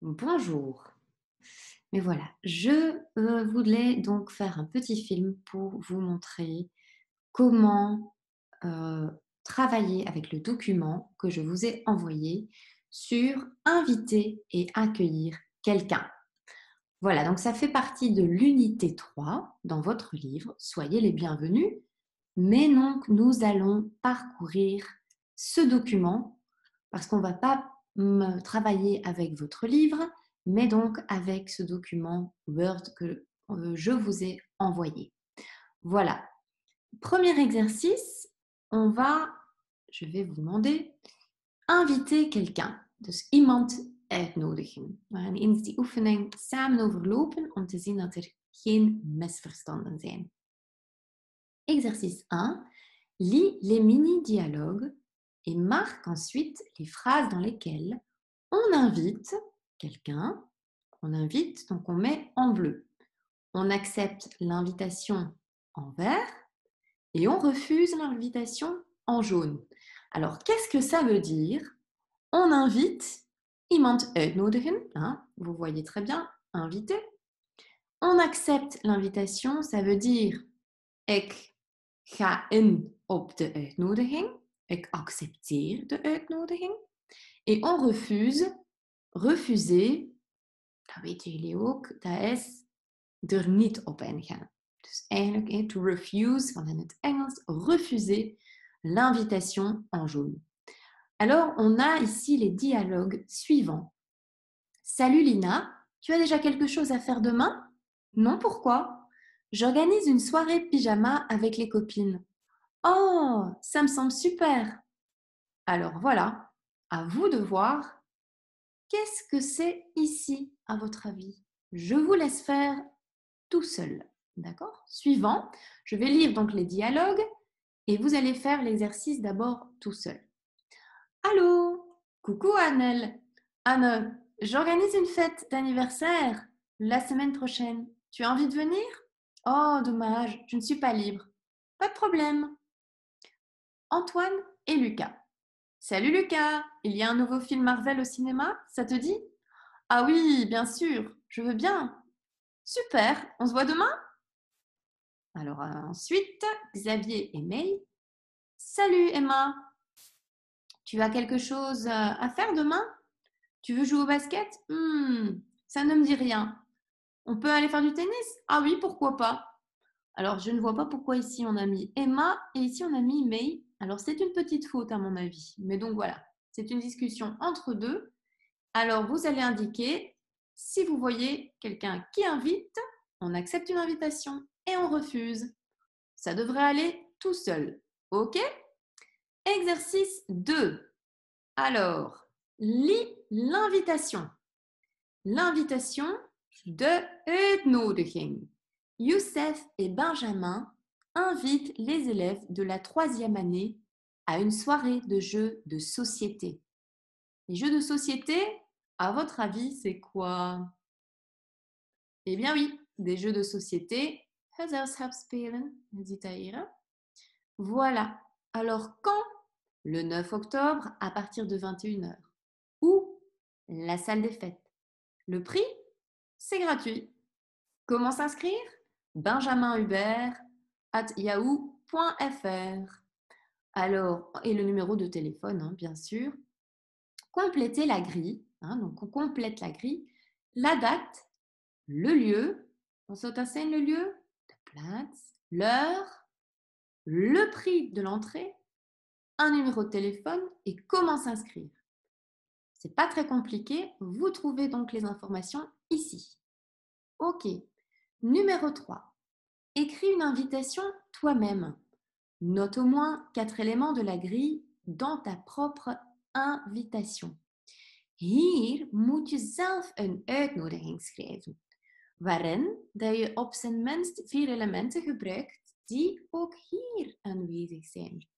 Bonjour. Mais voilà, je voulais donc faire un petit film pour vous montrer comment travailler avec le document que je vous ai envoyé sur inviter et accueillir quelqu'un. Voilà, donc ça fait partie de l'unité 3 dans votre livre. Soyez les bienvenus. Mais donc, nous allons parcourir ce document parce qu'on ne va pas travailler avec votre livre, mais donc avec ce document Word que je vous ai envoyé. Voilà. Premier exercice, je vais vous demander, inviter quelqu'un. Dus iemand uitnodigen. We gaan eens die oefening samen overlopen om te zien dat er geen misverstanden zijn. Exercice 1. Lis les mini-dialogues et marque ensuite les phrases dans lesquelles on invite quelqu'un. On invite, donc on met en bleu. On accepte l'invitation en vert et on refuse l'invitation en jaune. Alors, qu'est-ce que ça veut dire? On invite, iemand uitnodigen, hein, vous voyez très bien, inviter. On accepte l'invitation, ça veut dire ik ga in op de uitnodiging. Ik accepteer de uitnodiging. Et on refuse, refuser, dat weten jullie ook, dat is er niet op ingaan. Dus eigenlijk, to refuse, van in het Engels, refuser l'invitation en jaune. Alors, on a ici les dialogues suivants. Salut Lina, tu as déjà quelque chose à faire demain? Non, pourquoi? J'organise une soirée pyjama avec les copines. Oh, ça me semble super. Alors voilà, à vous de voir. Qu'est-ce que c'est ici, à votre avis? Je vous laisse faire tout seul. D'accord? Suivant, je vais lire donc les dialogues et vous allez faire l'exercice d'abord tout seul. Allô? Coucou Annelle. Anne, j'organise une fête d'anniversaire la semaine prochaine. Tu as envie de venir? Oh, dommage, je ne suis pas libre. Pas de problème. Antoine et Lucas. Salut Lucas, il y a un nouveau film Marvel au cinéma, ça te dit? Ah oui, bien sûr, je veux bien. Super, on se voit demain? Alors ensuite, Xavier et May. Salut Emma, tu as quelque chose à faire demain? Tu veux jouer au basket? Ça ne me dit rien. On peut aller faire du tennis? Ah oui, pourquoi pas? Alors je ne vois pas pourquoi ici on a mis Emma et ici on a mis May. Alors c'est une petite faute à mon avis. Mais donc voilà, c'est une discussion entre deux. Alors, vous allez indiquer si vous voyez quelqu'un qui invite, on accepte une invitation et on refuse. Ça devrait aller tout seul. OK? Exercice 2. Alors, lis l'invitation. L'invitation de uitnodiging. Youssef et Benjamin invitent les élèves de la 3e année à une soirée de jeux de société. Les jeux de société, à votre avis, c'est quoi? Eh bien oui, des jeux de société. Gezelschapsspelen, dit Aïra. Voilà. Alors quand? Le 9 octobre à partir de 21h. Où? La salle des fêtes. Le prix? C'est gratuit. Comment s'inscrire? benjaminhubert@yahoo.fr. Alors, et le numéro de téléphone, hein, bien sûr. Complétez la grille, hein, donc on complète la grille, la date, le lieu, on s'assène le lieu, de place, l'heure, le prix de l'entrée, un numéro de téléphone et comment s'inscrire. C'est pas très compliqué, vous trouvez donc les informations ici. Ok. Numéro 3. Écris une invitation toi-même. Note au moins 4 éléments de la grille dans ta propre invitation. Hier moet je zelf een uitnodiging schrijven, waarin dat je op zijn minst 4 elementen gebruikt die ook hier aanwezig zijn.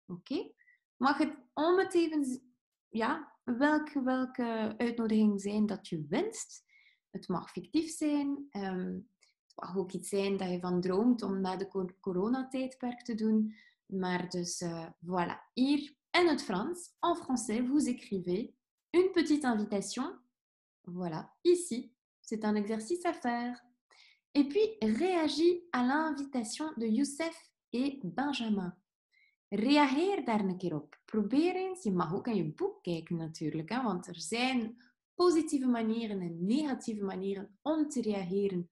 Oké? Mag het om het even, ja, welke uitnodiging zijn dat je wenst? Het mag fictief zijn. Het mag ook iets zijn dat je van droomt om na de coronatijdperk te doen. Maar dus, voilà. Hier, in het Frans, en français, vous écrivez une petite invitation Voilà, ici, c'est un exercice à faire. Et puis, réagis à l'invitation de Youssef et Benjamin. Reageer daar een keer op. Probeer eens, je mag ook aan je boek kijken natuurlijk, hè, want er zijn positieve manieren en negatieve manieren om te reageren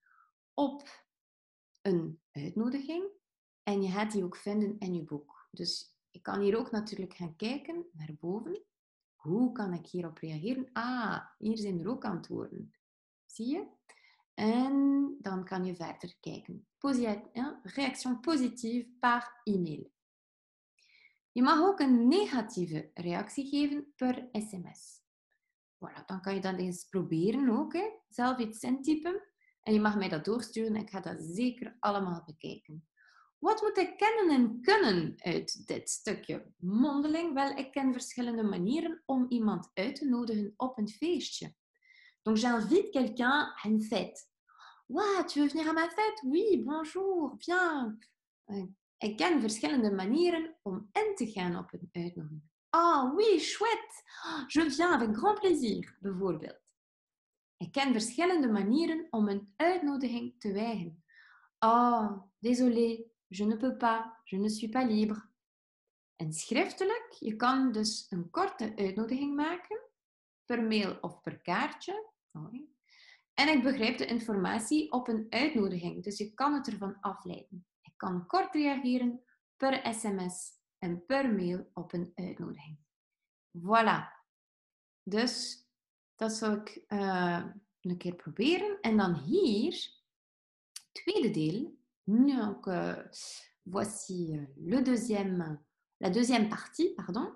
op een uitnodiging. En je gaat die ook vinden in je boek. Dus je kan hier ook natuurlijk gaan kijken naar boven. Hoe kan ik hierop reageren? Ah, hier zijn er ook antwoorden. Zie je? En dan kan je verder kijken. Reaction positieve par e-mail. Je mag ook een negatieve reactie geven per sms. Voilà, dan kan je dat eens proberen ook. Hè. Zelf iets intypen. En je mag mij dat doorsturen. Ik ga dat zeker allemaal bekijken. Wat moet ik kennen en kunnen uit dit stukje mondeling? Wel, ik ken verschillende manieren om iemand uit te nodigen op een feestje. Donc, j'invite quelqu'un à une fête. Wow, tu veux venir à ma fête? Oui, bonjour, viens. Ik ken verschillende manieren om in te gaan op een uitnodiging. Ah, oui, chouette. Je viens avec grand plaisir, bijvoorbeeld. Ik ken verschillende manieren om een uitnodiging te weigeren. Oh, désolé, je ne peux pas, je ne suis pas libre. En schriftelijk, je kan dus een korte uitnodiging maken, per mail of per kaartje. En ik begrijp de informatie op een uitnodiging, dus je kan het ervan afleiden. Ik kan kort reageren per sms en per mail op een uitnodiging. Voilà. Dus dat zou ik een keer proberen. En dan hier, tweede deel. Donc, voici la deuxième partie, pardon.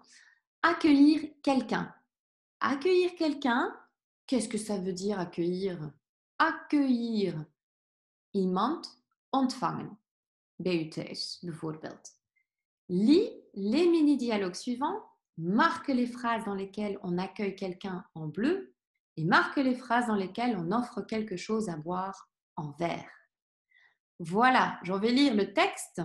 Accueillir quelqu'un. Accueillir quelqu'un, qu'est-ce que ça veut dire accueillir? Accueillir. Iemand ontvangen. Bij u thuis, bijvoorbeeld. Lis les mini-dialogues suivants. Marque les phrases dans lesquelles on accueille quelqu'un en bleu et marque les phrases dans lesquelles on offre quelque chose à boire en vert. Voilà, j'en vais lire le texte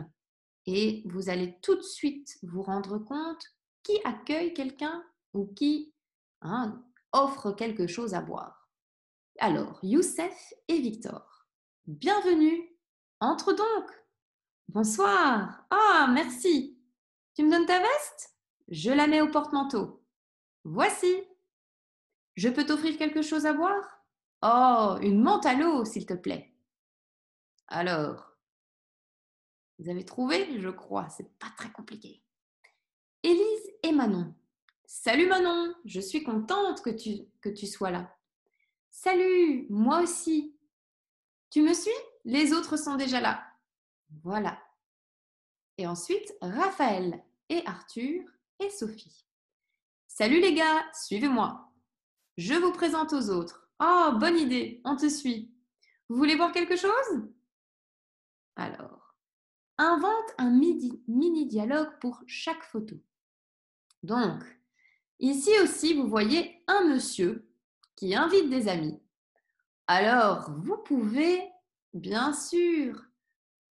et vous allez tout de suite vous rendre compte qui accueille quelqu'un ou qui offre quelque chose à boire. Alors, Youssef et Victor. Bienvenue. Entre donc. Bonsoir. Ah, merci. Tu me donnes ta veste? Je la mets au porte-manteau. Voici. Je peux t'offrir quelque chose à boire? Oh, une menthe à l'eau, s'il te plaît. Alors, vous avez trouvé, je crois, c'est pas très compliqué. Élise et Manon. Salut Manon, je suis contente que tu sois là. Salut, moi aussi. Tu me suis? Les autres sont déjà là. Voilà. Et ensuite, Raphaël et Arthur et Sophie. Salut les gars, suivez-moi. Je vous présente aux autres. Oh, bonne idée, on te suit. Vous voulez voir quelque chose? Alors, invente un mini-dialogue pour chaque photo. Donc, ici aussi, vous voyez un monsieur qui invite des amis. Alors, vous pouvez, bien sûr,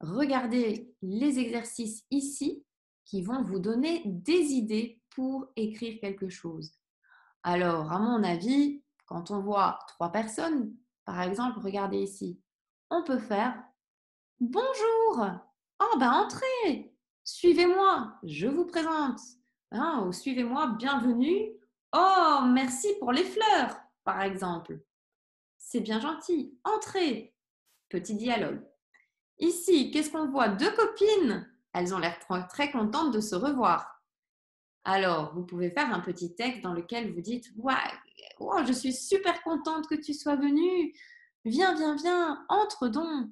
regarder les exercices ici qui vont vous donner des idées pour écrire quelque chose. Alors, à mon avis, quand on voit 3 personnes, par exemple, regardez ici, on peut faire « Bonjour! Oh, ben entrez! Suivez-moi, je vous présente. Hein, ou suivez-moi, bienvenue. Oh, merci pour les fleurs, par exemple. C'est bien gentil. Entrez. » Petit dialogue. Ici, qu'est-ce qu'on voit? 2 copines. Elles ont l'air très contentes de se revoir. Alors, vous pouvez faire un petit texte dans lequel vous dites « Wow, je suis super contente que tu sois venue. Viens, viens, viens, entre donc. »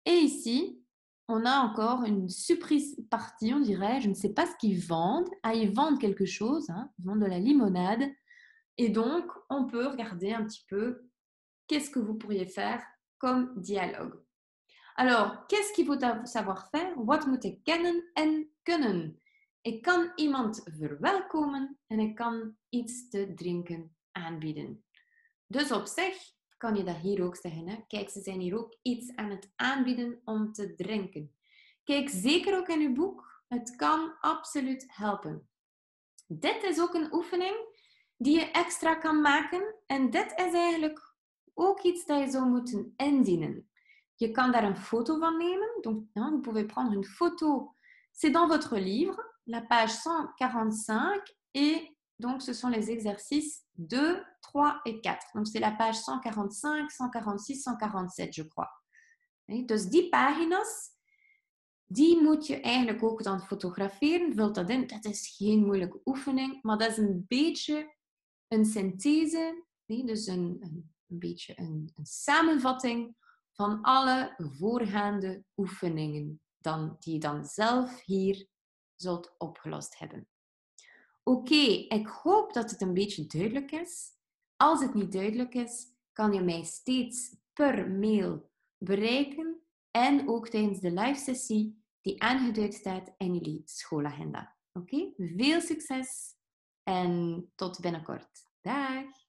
Et ici, on a encore une surprise partie, on dirait. Je ne sais pas ce qu'ils vendent. Ah, ils vendent quelque chose. Hein, ils vendent de la limonade. Et donc, on peut regarder un petit peu qu'est-ce que vous pourriez faire comme dialogue. Alors, qu'est-ce qu'il faut savoir faire? Wat moet ik kennen en kunnen? Ik kan iemand verwelkomen en ik kan iets te drinken aanbieden. Dus op zich kan je dat hier ook zeggen. Hè? Kijk, ze zijn hier ook iets aan het aanbieden om te drinken. Kijk zeker ook in uw boek. Het kan absoluut helpen. Dit is ook een oefening die je extra kan maken En dit is eigenlijk ook iets dat je zou moeten indienen. Je kan daar een foto van nemen. Donc, vous pouvez prendre une photo. C'est dans votre livre, la page 145. Et donc, ce sont les exercices 2, 3 et 4. Donc, c'est la page 145, 146, 147, je crois. Dus die pagina's, die moet je eigenlijk ook dan fotograferen. Vult dat in. Dat is geen moeilijke oefening, maar dat is een beetje een synthese. Dus een beetje een samenvatting van alle voorgaande oefeningen die je dan zelf hier zult opgelost hebben. Oké, ik hoop dat het een beetje duidelijk is. Als het niet duidelijk is, kan je mij steeds per mail bereiken en ook tijdens de live sessie die aangeduid staat in jullie schoolagenda. Oké, veel succes en tot binnenkort. Dag!